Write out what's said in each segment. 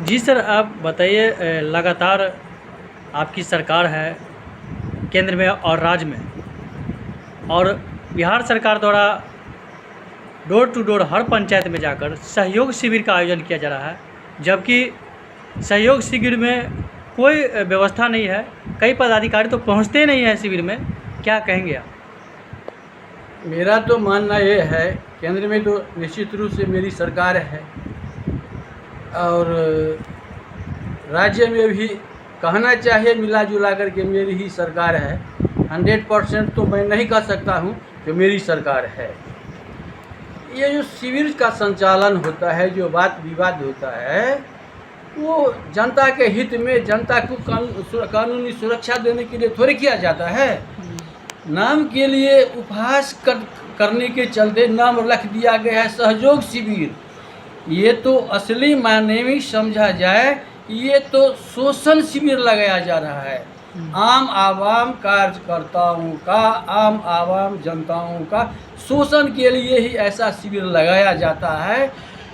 जी sir, आप बताइए लगातार आपकी सरकार है केंद्र में और राज्य में, और बिहार सरकार द्वारा डोर टू डोर हर पंचायत में जाकर सहयोग शिविर का आयोजन किया जा रहा है, जबकि सहयोग शिविर में कोई व्यवस्था नहीं है। कई पदाधिकारी तो पहुंचते नहीं हैं शिविर में। क्या कहेंगे आप? मेरा तो मानना ये है, केंद्र में तो निश्चित रूप से मेरी सरकार है और राज्य में भी कहना चाहिए मिला जुला करके मेरी ही सरकार है। 100% तो मैं नहीं कह सकता हूँ कि मेरी सरकार है। ये जो शिविर का संचालन होता है, जो वाद विवाद होता है, वो जनता के हित में, जनता को कानूनी सुरक्षा देने के लिए थोड़ी किया जाता है। नाम के लिए उपहास करने के चलते नाम रख दिया गया है सहयोग शिविर। ये तो असली मायने में समझा जाए, ये तो शोषण शिविर लगाया जा रहा है। आम आवाम कार्यकर्ताओं का, आम आवाम जनताओं का शोषण के लिए ही ऐसा शिविर लगाया जाता है।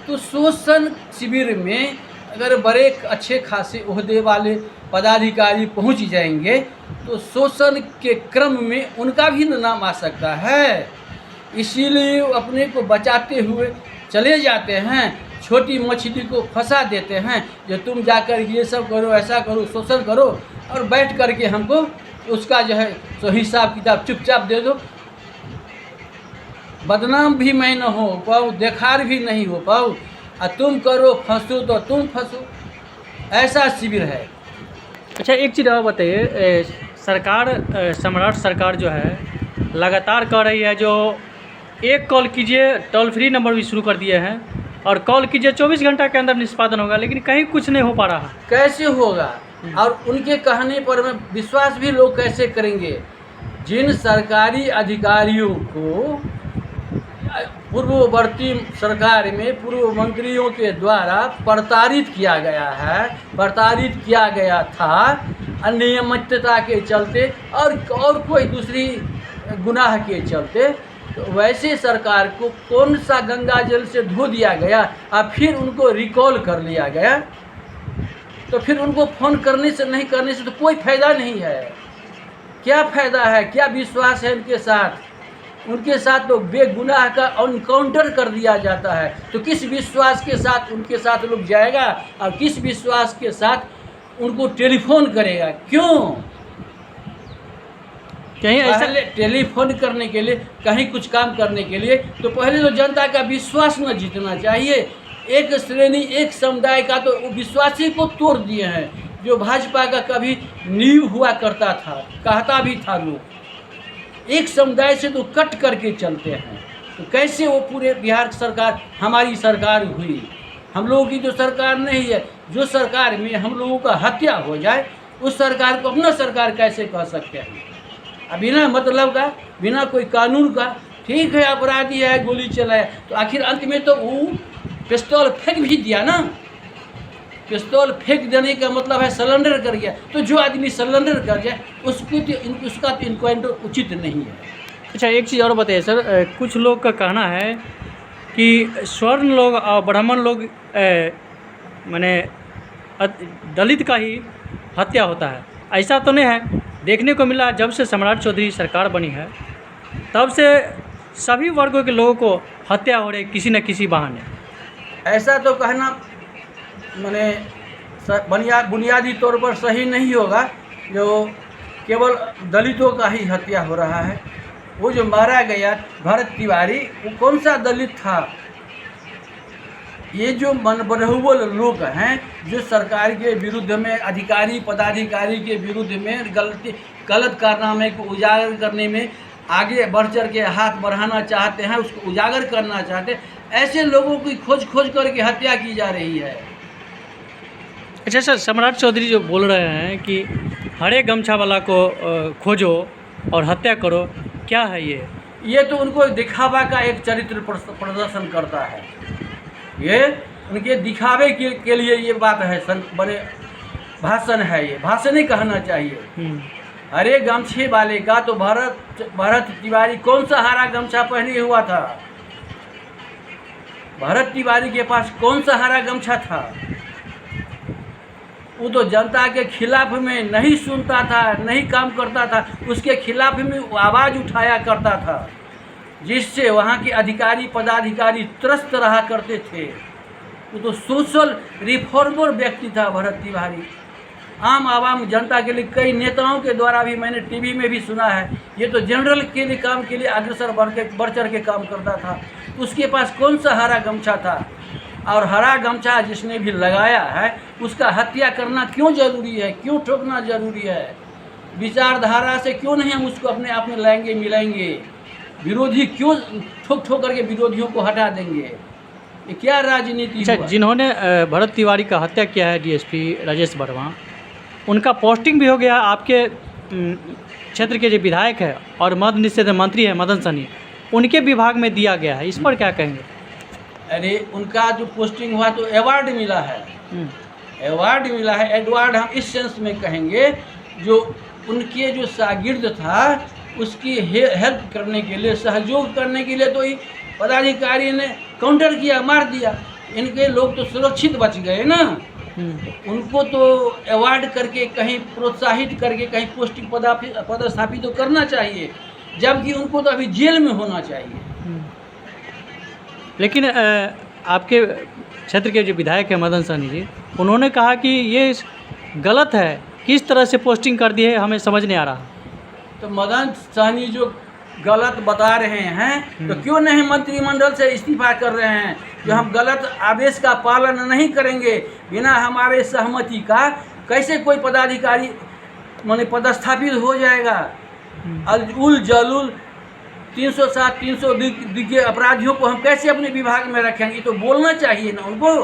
तो शोषण शिविर में अगर बड़े अच्छे खासे ओहदे वाले पदाधिकारी पहुंच जाएंगे तो शोषण के क्रम में उनका भी नाम आ सकता है। इसीलिए अपने को बचाते हुए चले जाते हैं, छोटी मछली को फंसा देते हैं, जो तुम जाकर ये सब करो, ऐसा करो, शोषण करो, और बैठ करके हमको उसका जो है सो हिसाब किताब चुपचाप दे दो। बदनाम भी मैं न हो पाऊँ, देखार भी नहीं हो पाऊँ, और तुम करो फंसो तो तुम फंसो, ऐसा शिविर है। अच्छा, एक चीज़ और बताइए, सरकार सम्राट सरकार जो है लगातार कह रही है, जो एक कॉल कीजिए टोल फ्री नंबर भी शुरू कर दिए हैं, और कॉल कीजिए 24 घंटा के अंदर निष्पादन होगा, लेकिन कहीं कुछ नहीं हो पा रहा। कैसे होगा? और उनके कहने पर में विश्वास भी लोग कैसे करेंगे? जिन सरकारी अधिकारियों को पूर्ववर्ती सरकार में पूर्व मंत्रियों के द्वारा प्रताड़ित किया गया है, प्रताड़ित किया गया था अनियमितता के चलते और कोई दूसरी गुनाह के चलते, तो वैसे सरकार को कौन सा गंगा जल से धो दिया गया और फिर उनको रिकॉल कर लिया गया? तो फिर उनको फ़ोन करने से, नहीं करने से तो कोई फ़ायदा नहीं है। क्या फ़ायदा है? क्या विश्वास है उनके साथ? उनके साथ तो बेगुनाह का एनकाउंटर कर दिया जाता है। तो किस विश्वास के साथ उनके साथ लोग जाएगा और किस विश्वास के साथ उनको टेलीफोन करेगा? क्यों? कहीं ऐसा टेलीफोन करने के लिए, कहीं कुछ काम करने के लिए तो पहले तो जनता का विश्वास न जीतना चाहिए। एक श्रेणी, एक समुदाय का तो विश्वास ही को तोड़ दिए हैं। जो भाजपा का कभी नींव हुआ करता था, कहता भी था लोग, एक समुदाय से तो कट करके चलते हैं। तो कैसे वो पूरे बिहार सरकार हमारी सरकार हुई? हम लोगों की जो सरकार नहीं है, जो सरकार में हम लोगों का हत्या हो जाए, उस सरकार को अपना सरकार कैसे कह सकते हैं? बिना मतलब का, बिना कोई कानून का, ठीक है अपराधी है, गोली चलाया, तो आखिर अंत में तो वो पिस्तौल फेंक भी दिया ना। पिस्तौल फेंक देने का मतलब है सरेंडर कर गया। तो जो आदमी सरेंडर कर जाए उसको तो उसका तो इनकाउंटर उचित नहीं है। अच्छा, एक चीज़ और बताइए सर, कुछ लोग का कहना है कि स्वर्ण लोग और ब्राह्मण लोग माने दलित का ही हत्या होता है। ऐसा तो नहीं है। देखने को मिला जब से सम्राट चौधरी सरकार बनी है, तब से सभी वर्गों के लोगों को हत्या हो रही किसी न किसी बहाने। ऐसा तो कहना माने बुनियादी तौर पर सही नहीं होगा। जो केवल दलितों का ही हत्या हो रहा है। वो जो मारा गया भरत तिवारी, वो कौन सा दलित था? ये जो मनबहुल लोग हैं, जो सरकार के विरुद्ध में, अधिकारी पदाधिकारी के विरुद्ध में गलत कारनामे को उजागर करने में आगे बढ़ चढ़ के हाथ बढ़ाना चाहते हैं, उसको उजागर करना चाहते हैं, ऐसे लोगों की खोज करके हत्या की जा रही है। अच्छा सर, सम्राट चौधरी जो बोल रहे हैं कि हरे गमछा वाला को खोजो और हत्या करो, क्या है ये? तो उनको दिखावा का एक चरित्र प्रदर्शन करता है। ये उनके दिखावे के लिए ये बात है, बड़े भाषण है। ये भाषण ही कहना चाहिए। हरे गमछे वाले का तो भरत तिवारी कौन सा हरा गमछा पहने हुआ था? भरत तिवारी के पास कौन सा हरा गमछा था? वो तो जनता के खिलाफ में नहीं सुनता था, नहीं काम करता था, उसके खिलाफ में वो आवाज़ उठाया करता था, जिससे वहाँ के अधिकारी पदाधिकारी त्रस्त रहा करते थे। वो तो सोशल रिफॉर्मर व्यक्ति था भरत तिवारी। आम आवाम जनता के लिए कई नेताओं के द्वारा भी मैंने टीवी में भी सुना है, ये तो जनरल के लिए काम के लिए अग्रसर बढ़ चढ़ के काम करता था। उसके पास कौन सा हरा गमछा था? और हरा गमछा जिसने भी लगाया है उसका हत्या करना क्यों जरूरी है, क्यों ठोकना जरूरी है? विचारधारा से क्यों नहीं हम उसको अपने आप में लाएंगे, मिलाएंगे? विरोधी क्यों ठोक ठोक करके विरोधियों को हटा देंगे? ये क्या राजनीति अच्छा, हुआ? जिन्होंने भरत तिवारी का हत्या किया है डीएसपी राजेश वर्मा, उनका पोस्टिंग भी हो गया आपके क्षेत्र के जो विधायक है और मद निषेध मंत्री है मदन सहनी, उनके विभाग में दिया गया है, इस पर क्या कहेंगे? अरे उनका जो पोस्टिंग हुआ तो अवार्ड मिला है, अवार्ड मिला है। एडवार्ड हम इस सेंस में कहेंगे, जो उनके जो शागिर्द था उसकी हेल्प करने के लिए, सहयोग करने के लिए तो ही पदाधिकारी ने काउंटर किया, मार दिया। इनके लोग तो सुरक्षित बच गए ना। उनको तो अवार्ड करके कहीं प्रोत्साहित करके कहीं पोस्टिंग पदस्थापित तो करना चाहिए, जबकि उनको तो अभी जेल में होना चाहिए। लेकिन आपके क्षेत्र के जो विधायक है मदन सहनी जी, उन्होंने कहा कि ये गलत है, किस तरह से पोस्टिंग कर दी है हमें समझ नहीं आ रहा। तो मदन सहनी जो गलत बता रहे हैं तो क्यों नहीं मंत्रिमंडल से इस्तीफा कर रहे हैं? जो हम गलत आदेश का पालन नहीं करेंगे, बिना हमारे सहमति का कैसे कोई पदाधिकारी माने पदस्थापित हो जाएगा? उल जलूल 307 300 दिग्गज अपराधियों को हम कैसे अपने विभाग में रखेंगे? तो बोलना चाहिए ना उनको।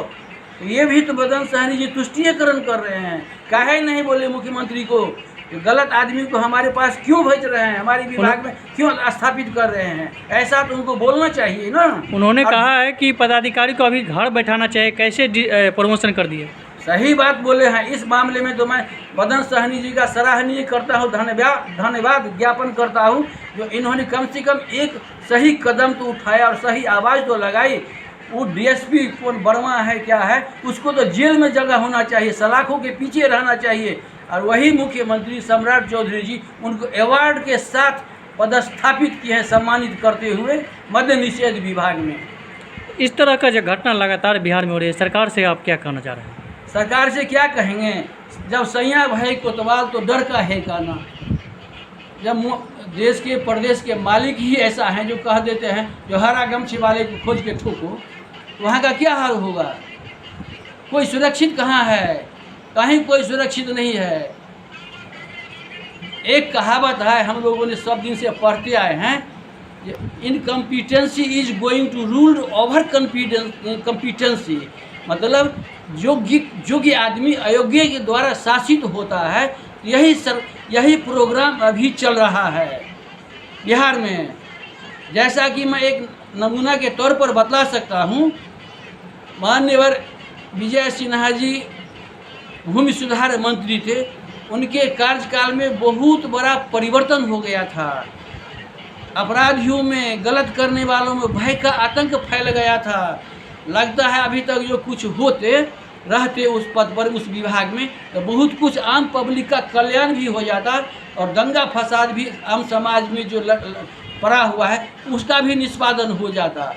तो ये भी तो मदन सहनी जी तुष्टीकरण कर रहे हैं। काहे नहीं बोले मुख्यमंत्री को कि गलत आदमी को हमारे पास क्यों भेज रहे हैं, हमारे विभाग में क्यों स्थापित कर रहे हैं? ऐसा तो उनको बोलना चाहिए ना। उन्होंने कहा है कि पदाधिकारी को अभी घर बैठाना चाहिए, कैसे प्रमोशन कर दिए? सही बात बोले हैं। इस मामले में तो मैं मदन सहनी जी का सराहनीय करता हूँ, धन्यवाद ज्ञापन करता हूँ, जो इन्होंने कम से कम एक सही कदम तो उठाया और सही आवाज़ तो लगाई। वो डीएसपी कौन वर्मा है क्या है, उसको तो जेल में जगह होना चाहिए, सलाखों के पीछे रहना चाहिए। और वही मुख्यमंत्री सम्राट चौधरी जी उनको अवार्ड के साथ पदस्थापित किए हैं, सम्मानित करते हुए मद्य निषेध विभाग में। इस तरह का जो घटना लगातार बिहार में हो रही है, सरकार से आप क्या कहना चाह रहे हैं? सरकार से क्या कहेंगे, जब सैया भाई कोतवाल तो डर का है का ना। जब देश के प्रदेश के मालिक ही ऐसा हैं जो कह देते हैं जो हरा गमछे वाले को खोज के ठोको, तो वहाँ का क्या हाल होगा? कोई सुरक्षित कहाँ है? कहीं कोई सुरक्षित नहीं है। एक कहावत है, हम लोगों ने सब दिन से पढ़ते आए हैं, incompetency is going to rule over competency. मतलब योग्य आदमी अयोग्य के द्वारा शासित होता है। यही प्रोग्राम अभी चल रहा है बिहार में। जैसा कि मैं एक नमूना के तौर पर बतला सकता हूँ, माननीय विजय सिन्हा जी भूमि सुधार मंत्री थे, उनके कार्यकाल में बहुत बड़ा परिवर्तन हो गया था। अपराधियों में, गलत करने वालों में भय का आतंक फैल गया था। लगता है अभी तक जो कुछ होते रहते उस पद पर, उस विभाग में, तो बहुत कुछ आम पब्लिक का कल्याण भी हो जाता और दंगा फसाद भी आम समाज में जो पड़ा हुआ है उसका भी निष्पादन हो जाता।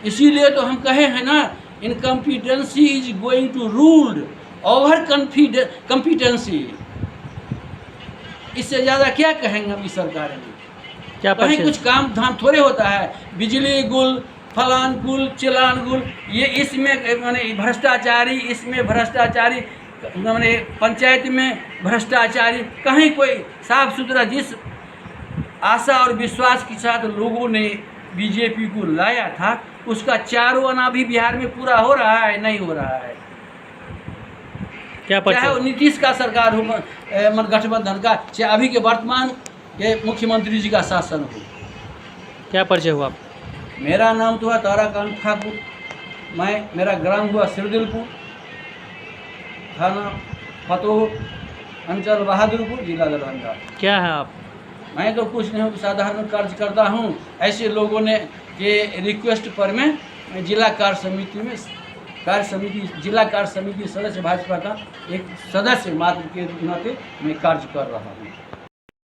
इसीलिए तो हम कहे हैं ना, incompetency is going to rule over competency. इससे ज़्यादा क्या कहेंगे हम इस सरकार में? क्या कहीं कुछ काम धाम थोड़े होता है। बिजली गुल, फलान गुल, चिलान गुल, ये इसमें माने भ्रष्टाचारी, इसमें भ्रष्टाचारी, माने पंचायत में भ्रष्टाचारी, कहीं कोई साफ सुथरा। जिस आशा और विश्वास के साथ लोगों ने बीजेपी को लाया था, उसका चारों आना भी बिहार में पूरा हो रहा है, नहीं हो रहा है। क्या चाहे वो नीतीश का सरकार हो, गठबंधन का, चाहे अभी के वर्तमान के मुख्यमंत्री जी का शासन हो। क्या परिचय हुआ? मेरा नाम तो है ताराकांत ठाकुर, मेरा ग्राम हुआ सिरदिलपुर, थाना फतोह, अंचल बहादुरपुर, जिला दरभंगा। क्या है आप? मैं तो कुछ नहीं हूँ, साधारण कार्य करता हूँ। ऐसे लोगों ने के रिक्वेस्ट पर मैं जिला कार्य समिति में कार्य समिति, जिला कार्य समिति सदस्य भाजपा का एक सदस्य मात्र के नाते मैं कार्य कर रहा हूँ।